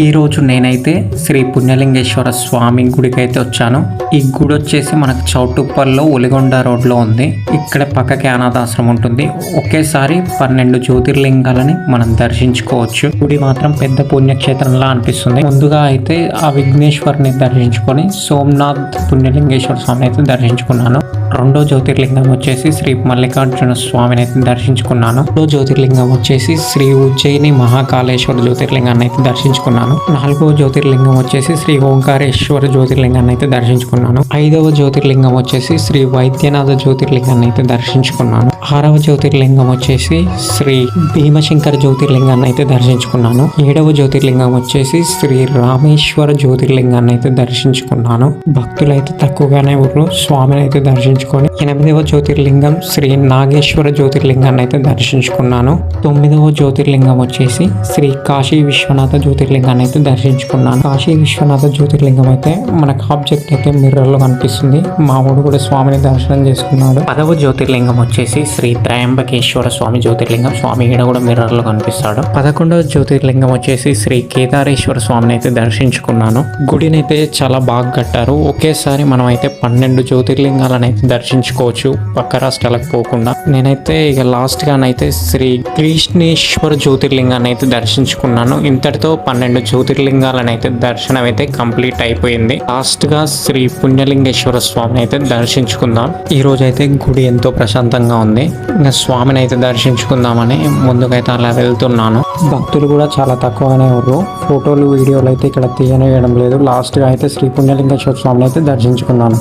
ఈ రోజు నేనైతే శ్రీ పుణ్యలింగేశ్వర స్వామి గుడికి అయితే వచ్చాను. ఈ గుడి వచ్చేసి మనకు చౌటుప్పల్లో ఒలిగొండ రోడ్లో ఉంది. ఇక్కడ పక్కకి అనాథాశ్రమం ఉంటుంది. ఒకేసారి 12 జ్యోతిర్లింగాలని మనం దర్శించుకోవచ్చు. గుడి మాత్రం పెద్ద పుణ్యక్షేత్రంలా అనిపిస్తుంది. ముందుగా అయితే ఆ విఘ్నేశ్వరుని దర్శించుకొని సోమనాథ్ పుణ్యలింగేశ్వర స్వామిని అయితే దర్శించుకున్నాను. రెండో జ్యోతిర్లింగం వచ్చేసి శ్రీ మల్లికార్జున స్వామిని అయితే దర్శించుకున్నాను. మూడో జ్యోతిర్లింగం వచ్చేసి శ్రీ ఉజ్జయిని మహాకాళేశ్వర జ్యోతిర్లింగాన్ని అయితే దర్శించుకున్నాను. నాలుగవ జ్యోతిర్లింగం వచ్చేసి శ్రీ ఓంకారేశ్వర జ్యోతిర్లింగాన్ని అయితే దర్శించుకున్నాను. ఐదవ జ్యోతిర్లింగం వచ్చేసి శ్రీ వైద్యనాథ జ్యోతిర్లింగాన్ని అయితే దర్శించుకున్నాను. ఆరవ జ్యోతిర్లింగం వచ్చేసి శ్రీ భీమశంకర జ్యోతిర్లింగాన్ని అయితే దర్శించుకున్నాను. ఏడవ జ్యోతిర్లింగం వచ్చేసి శ్రీ రామేశ్వర జ్యోతిర్లింగాన్ని అయితే దర్శించుకున్నాను. భక్తులైతే తక్కువగానే ఊరు స్వామిని అయితే దర్శించుకొని 8వ జ్యోతిర్లింగం శ్రీ నాగేశ్వర జ్యోతిర్లింగాన్ని అయితే దర్శించుకున్నాను. 9వ జ్యోతిర్లింగం వచ్చేసి శ్రీ కాశీ విశ్వనాథ జ్యోతిర్లింగాన్ని అయితే దర్శించుకున్నాను. కాశీ విశ్వనాథ జ్యోతిర్లింగం అయితే మనకు ఆబ్జెక్ట్ అయితే మిర్రర్ లో కనిపిస్తుంది. మా ఊడు కూడా స్వామిని దర్శనం చేసుకున్నాడు. 10వ జ్యోతిర్లింగం వచ్చేసి శ్రీ త్రయంబకేశ్వర స్వామి జ్యోతిర్లింగం. స్వామి ఈడ కూడా మిర్రర్ లో కనిపిస్తాడు. 11వ జ్యోతిర్లింగం వచ్చేసి శ్రీ కేదారేశ్వర స్వామిని అయితే దర్శించుకున్నాను. గుడిని అయితే చాలా బాగా కట్టారు. ఒకేసారి మనం అయితే 12 జ్యోతిర్లింగాలను అయితే దర్శించుకోవచ్చు పక్క రాష్ట్రాలకు పోకుండా. నేనైతే ఇక లాస్ట్ గానైతే శ్రీ కృష్ణేశ్వర జ్యోతిర్లింగాన్ని అయితే దర్శించుకున్నాను. ఇంతటితో 12 జ్యోతిర్లింగాలను అయితే దర్శనం అయితే కంప్లీట్ అయిపోయింది. లాస్ట్ గా శ్రీ పుణ్యలింగేశ్వర స్వామిని అయితే దర్శించుకుందాం. ఈ రోజు అయితే గుడి ఎంతో ప్రశాంతంగా ఉంది. ఇంకా స్వామిని అయితే దర్శించుకుందామని ముందుకైతే అలా వెళ్తున్నాను. భక్తులు కూడా చాలా తక్కువగానే ఉన్నారు. ఫోటోలు వీడియోలు అయితే ఇక్కడ తీయనివ్వడం లేదు. లాస్ట్ గా అయితే శ్రీ పుణ్యలింగేశ్వర స్వామిని అయితే దర్శించుకున్నాను.